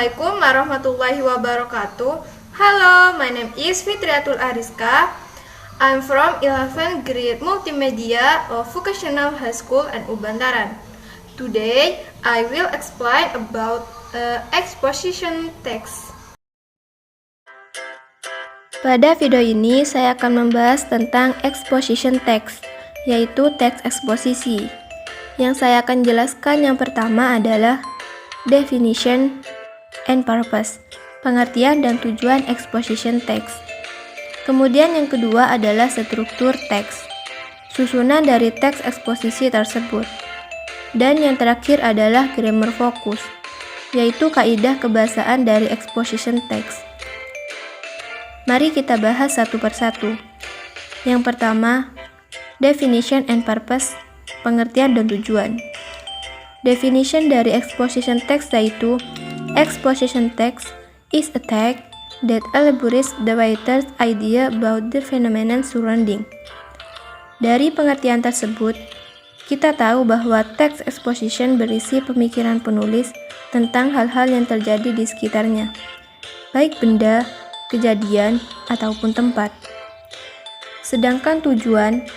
Assalamualaikum warahmatullahi wabarakatuh. Hello, my name is Fitriatul Ariska. I'm from 11th grade Multimedia of Vocational High School and Ubantaran. Today, I will explain about exposition text. Pada video ini, saya akan membahas tentang exposition text, yaitu teks eksposisi. Yang saya akan jelaskan yang pertama adalah definition and purpose, pengertian dan tujuan exposition text. Kemudian yang kedua adalah struktur teks, susunan dari teks eksposisi tersebut. Dan yang terakhir adalah grammar focus, yaitu kaidah kebahasaan dari exposition text. Mari kita bahas satu persatu. Yang pertama, definition and purpose, pengertian dan tujuan. Definition dari exposition text yaitu exposition text is a text that elaborates the writer's idea about the phenomenon surrounding. Dari pengertian tersebut, kita tahu bahwa teks exposition berisi pemikiran penulis tentang hal-hal yang terjadi di sekitarnya, baik benda, kejadian, ataupun tempat. Sedangkan tujuan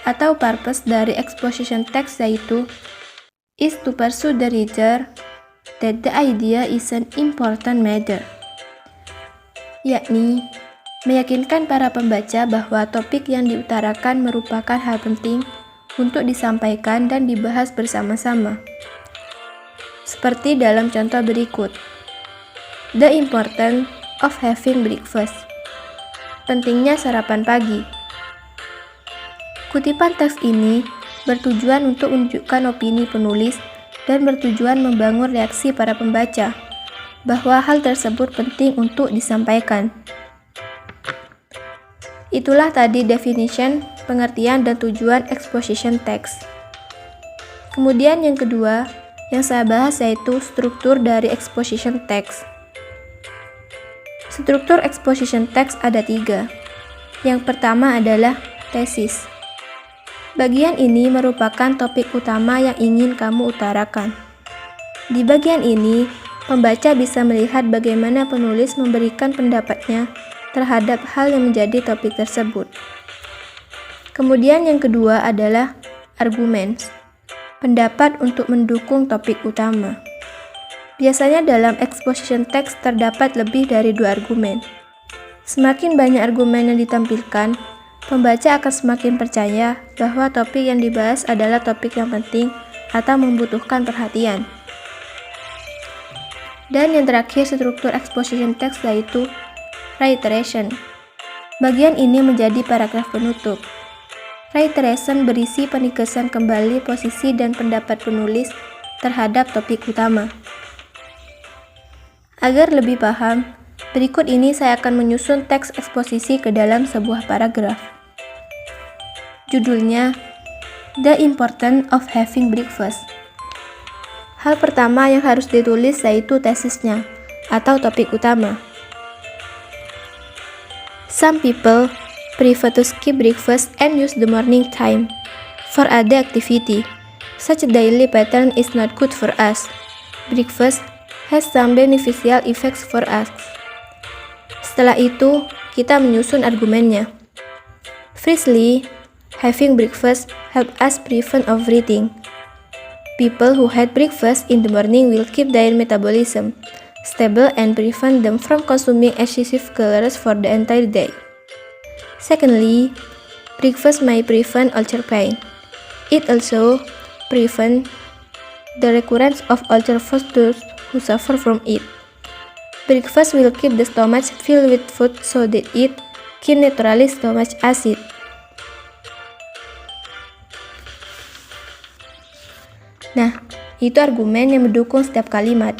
atau purpose dari exposition text yaitu is to pursue the reader that the idea is an important matter, yakni meyakinkan para pembaca bahwa topik yang diutarakan merupakan hal penting untuk disampaikan dan dibahas bersama-sama. Seperti dalam contoh berikut. The importance of having breakfast. Pentingnya sarapan pagi. Kutipan teks ini bertujuan untuk menunjukkan opini penulis dan bertujuan membangun reaksi para pembaca bahwa hal tersebut penting untuk disampaikan. Itulah tadi definition, pengertian, dan tujuan exposition text. Kemudian yang kedua yang saya bahas yaitu struktur dari exposition text. Struktur exposition text ada 3. Yang pertama adalah tesis. Bagian ini merupakan topik utama yang ingin kamu utarakan. Di bagian ini, pembaca bisa melihat bagaimana penulis memberikan pendapatnya terhadap hal yang menjadi topik tersebut. Kemudian yang kedua adalah argumen, pendapat untuk mendukung topik utama. Biasanya dalam exposition text terdapat lebih dari 2 argumen. Semakin banyak argumen yang ditampilkan, pembaca akan semakin percaya bahwa topik yang dibahas adalah topik yang penting atau membutuhkan perhatian. Dan yang terakhir struktur exposition text yaitu reiteration. Bagian ini menjadi paragraf penutup. Reiteration berisi penegasan kembali posisi dan pendapat penulis terhadap topik utama. Agar lebih paham, berikut ini saya akan menyusun teks eksposisi ke dalam sebuah paragraf. Judulnya, The Importance of Having Breakfast. Hal pertama yang harus ditulis yaitu tesisnya, atau topik utama. Some people prefer to skip breakfast and use the morning time for other activity. Such a daily pattern is not good for us. Breakfast has some beneficial effects for us. Setelah itu, kita menyusun argumennya. Firstly, having breakfast help us prevent overeating. People who had breakfast in the morning will keep their metabolism stable and prevent them from consuming excessive calories for the entire day. Secondly, breakfast may prevent ulcer pain. It also prevents the recurrence of ulcer for those who suffer from it. Breakfast will keep the stomach filled with food so that it can neutralize stomach acid. Nah, itu argumen yang mendukung setiap kalimat.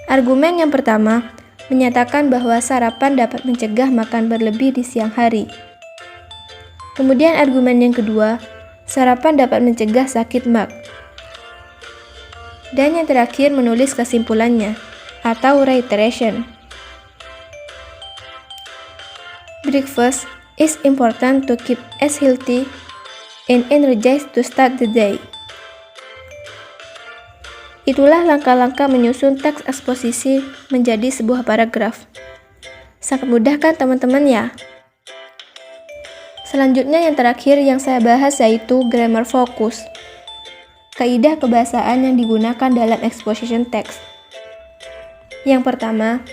Argumen yang pertama menyatakan bahwa sarapan dapat mencegah makan berlebih di siang hari. Kemudian argumen yang kedua, sarapan dapat mencegah sakit MAG. Dan yang terakhir menulis kesimpulannya, atau reiteration. Breakfast is important to keep us healthy and energized to start the day. Itulah langkah-langkah menyusun teks eksposisi menjadi sebuah paragraf. Sangat mudah kan teman-teman ya? Selanjutnya yang terakhir yang saya bahas yaitu grammar focus. Kaidah kebahasaan yang digunakan dalam exposition text. Yang pertama,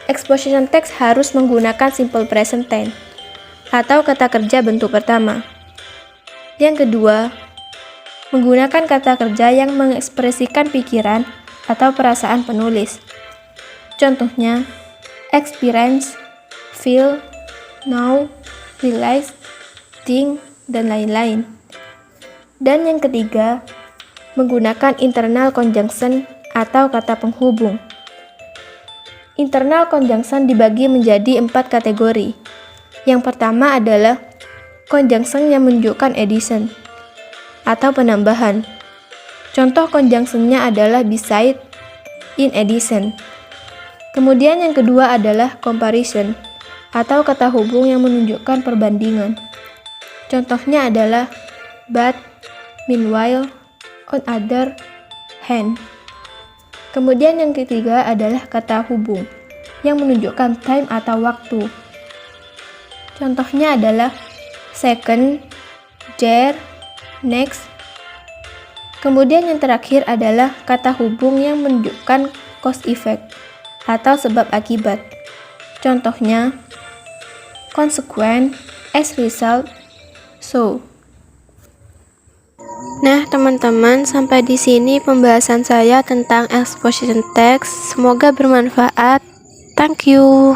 exposition text harus menggunakan simple present tense atau kata kerja bentuk pertama. Yang kedua, menggunakan kata kerja yang mengekspresikan pikiran atau perasaan penulis. Contohnya, experience, feel, know, realize, think, dan lain-lain. Dan yang ketiga, menggunakan internal conjunction atau kata penghubung. Internal conjunction dibagi menjadi 4 kategori. Yang pertama adalah conjunction yang menunjukkan addition atau penambahan. Contoh conjunction-nya adalah beside, in addition. Kemudian yang kedua adalah comparison atau kata hubung yang menunjukkan perbandingan. Contohnya adalah but, meanwhile, on other hand. Kemudian yang ketiga adalah kata hubung yang menunjukkan time atau waktu. Contohnya adalah second, there, next. Kemudian yang terakhir adalah kata hubung yang menunjukkan cause effect atau sebab akibat. Contohnya consequent, as result, so. Nah, teman-teman, sampai di sini pembahasan saya tentang exposition text. Semoga bermanfaat. Thank you.